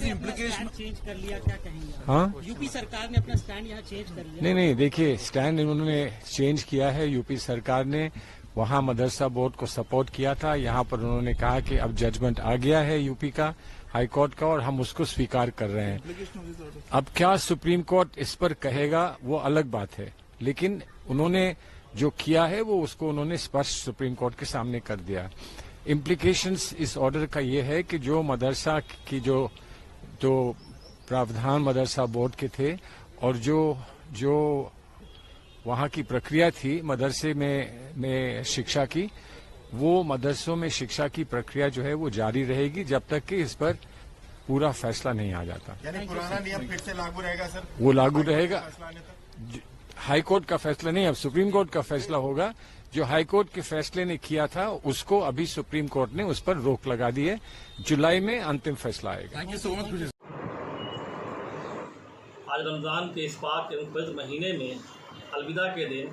Implication change कर लिया, क्या कहेंगे? हाँ, यूपी सरकार ने अपना स्टैंड यहाँ चेंज कर लिया। नहीं, देखिए स्टैंड इन्होंने चेंज किया है। यूपी सरकार ने वहां मदरसा बोर्ड को सपोर्ट किया था। यहाँ पर उन्होंने कहा कि अब जजमेंट आ गया है यूपी का, हाई कोर्ट का, और हम उसको स्वीकार कर रहे हैं। अब क्या सुप्रीम कोर्ट इस पर कहेगा वो अलग बात है, लेकिन उन्होंने जो किया है वो उसको उन्होंने स्पष्ट सुप्रीम कोर्ट के सामने कर दिया। इम्प्लीकेशंस इस ऑर्डर का ये है कि जो मदरसा की जो प्रावधान मदरसा बोर्ड के थे और जो वहाँ की प्रक्रिया थी मदरसे में शिक्षा की, वो मदरसों में शिक्षा की प्रक्रिया जो है वो जारी रहेगी जब तक कि इस पर पूरा फैसला नहीं आ जाता। यानी पुराना नियम फिर से लागू रहेगा सर? वो लागू रहेगा। हाई कोर्ट का फैसला नहीं, अब सुप्रीम कोर्ट का फैसला होगा। जो हाई कोर्ट के फैसले ने किया था उसको अभी सुप्रीम कोर्ट ने उस पर रोक लगा दी है। जुलाई में अंतिम फैसला आएगा। आज रमज़ान के इस पाक एवं पवित्र महीने में अलविदा के दिन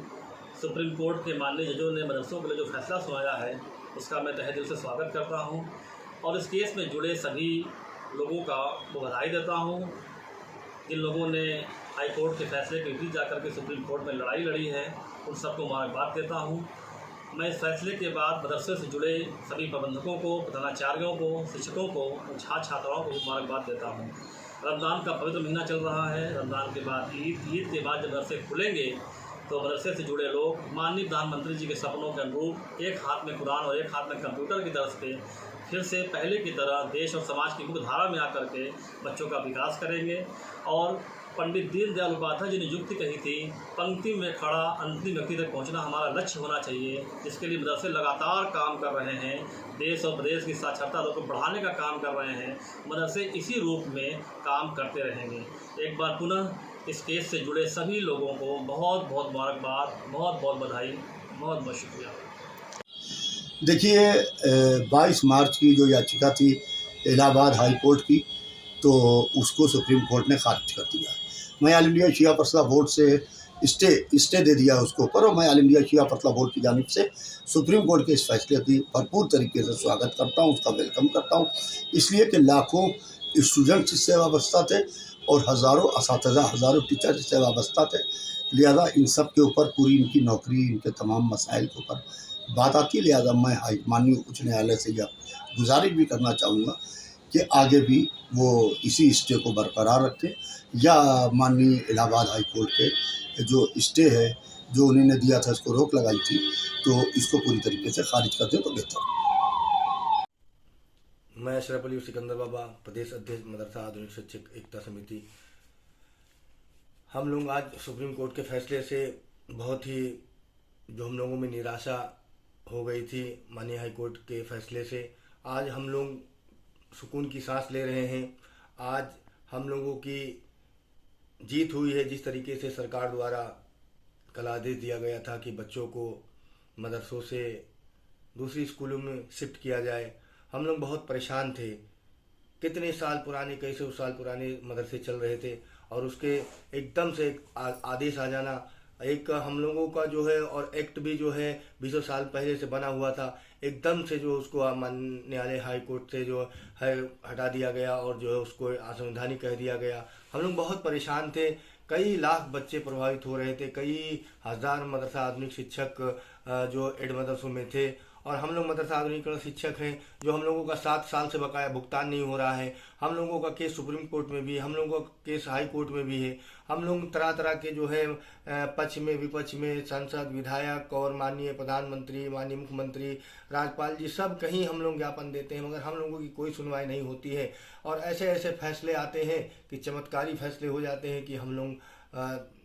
सुप्रीम कोर्ट के माननीय जजों ने मदरसों के लिए जो फैसला सुनाया है उसका मैं तहे दिल से स्वागत करता हूं और इस केस में जुड़े सभी लोगों का बधाई देता हूं। जिन लोगों ने हाई कोर्ट के फैसले के विपरीत जाकर के सुप्रीम कोर्ट में लड़ाई लड़ी है उन सबको मुबारकबाद देता हूं। मैं इस फैसले के बाद मदरसे से जुड़े सभी प्रबंधकों को, प्रधानाचार्यों को, शिक्षकों को और छात्र छात्राओं को मुबारकबाद देता हूं। रमज़ान का पवित्र महीना चल रहा है। रमज़ान के बाद ईद के बाद जब मदरसे खुलेंगे तो मदरसे से जुड़े लोग माननीय प्रधानमंत्री जी के सपनों के अनुरूप एक हाथ में कुरान और एक हाथ में कंप्यूटर की दर्ज पे फिर से पहले की तरह देश और समाज की मुख्य धारा में आकर के बच्चों का विकास करेंगे। और पंडित दीनदयाल उपाध्याय जी ने युक्ति कही थी, पंक्ति में खड़ा अंतिम व्यक्ति तक पहुंचना हमारा लक्ष्य होना चाहिए, जिसके लिए मदरसे लगातार काम कर रहे हैं। देश और प्रदेश की साक्षरता दर को बढ़ाने का काम कर रहे हैं। मदरसे इसी रूप में काम करते रहेंगे। एक बार पुनः इस केस से जुड़े सभी लोगों को बहुत बहुत मुबारकबाद, बहुत बहुत बधाई, बहुत बहुत शुक्रिया। देखिए 22 मार्च की जो याचिका थी इलाहाबाद हाई कोर्ट की, तो उसको सुप्रीम कोर्ट ने खारिज कर दिया। मैं ऑल इंडिया शिया फैसला बोर्ड से स्टे दे दिया उसके ऊपर, और मैं ऑल इंडिया शिया फैसला बोर्ड की जानिब से सुप्रीम कोर्ट के इस फैसले की भरपूर तरीके से स्वागत करता हूँ, उसका वेलकम करता हूँ। इसलिए कि लाखों स्टूडेंट्स इससे वाबस्ता थे और हज़ारों असातिज़ा, हज़ारों टीचर इससे वाबस्ता थे। लिहाजा इन सब के ऊपर पूरी इनकी नौकरी, इनके तमाम मसाइल के ऊपर बात आती है। लिहाजा मैं माननीय उच्च न्यायालय से यह गुजारिश भी करना चाहूँगा कि आगे भी वो इसी स्टे को बरकरार रखें, या माननीय इलाहाबाद हाई कोर्ट के जो स्टे है जो उन्होंने दिया था, इसको रोक लगाई थी, तो इसको पूरी तरीके से खारिज कर दें तो बेहतर। मैं अशरफ अली सिकंदर बाबा, प्रदेश अध्यक्ष मदरसा आधुनिक शिक्षक एकता समिति। हम लोग आज सुप्रीम कोर्ट के फैसले से बहुत ही जो हम लोगों में निराशा हो गई थी माननीय हाई कोर्ट के फैसले से, आज हम लोग सुकून की सांस ले रहे हैं। आज हम लोगों की जीत हुई है। जिस तरीके से सरकार द्वारा कल आदेश दिया गया था कि बच्चों को मदरसों से दूसरी स्कूलों में शिफ्ट किया जाए, हम लोग बहुत परेशान थे। कितने साल पुराने, कई सौ साल पुराने मदरसे चल रहे थे और उसके एकदम से एक आदेश आ जाना, एक हम लोगों का जो है और एक्ट भी जो है 20 साल पहले से बना हुआ था, एकदम से जो उसको न्यायालय हाई कोर्ट से जो है हटा दिया गया और जो है उसको असंवैधानिक कह दिया गया। हम लोग बहुत परेशान थे। कई लाख बच्चे प्रभावित हो रहे थे, कई हज़ार मदरसा आधुनिक शिक्षक जो एड मदरसों में थे, और हम लोग मदरसा आधुनिकीकरण शिक्षक हैं जो हम लोगों का 7 साल से बकाया भुगतान नहीं हो रहा है। हम लोगों का केस सुप्रीम कोर्ट में भी, हम लोगों का केस हाई कोर्ट में भी है। हम लोग तरह तरह के जो है पक्ष में विपक्ष में सांसद, विधायक और माननीय प्रधानमंत्री, माननीय मुख्यमंत्री, राज्यपाल जी सब कहीं हम लोग ज्ञापन देते हैं, मगर हम लोगों की कोई सुनवाई नहीं होती है। और ऐसे ऐसे फैसले आते हैं कि चमत्कारी फैसले हो जाते हैं कि हम लोग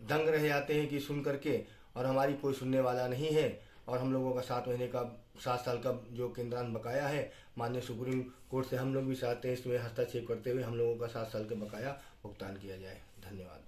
दंग रह जाते हैं कि सुन करके, और हमारी कोई सुनने वाला नहीं है। और हम लोगों का 7 साल का जो केंद्रांत बकाया है माननीय सुप्रीम कोर्ट से हम लोग भी चाहते हैं इसमें हस्तक्षेप करते हुए हम लोगों का 7 साल का बकाया भुगतान किया जाए। धन्यवाद।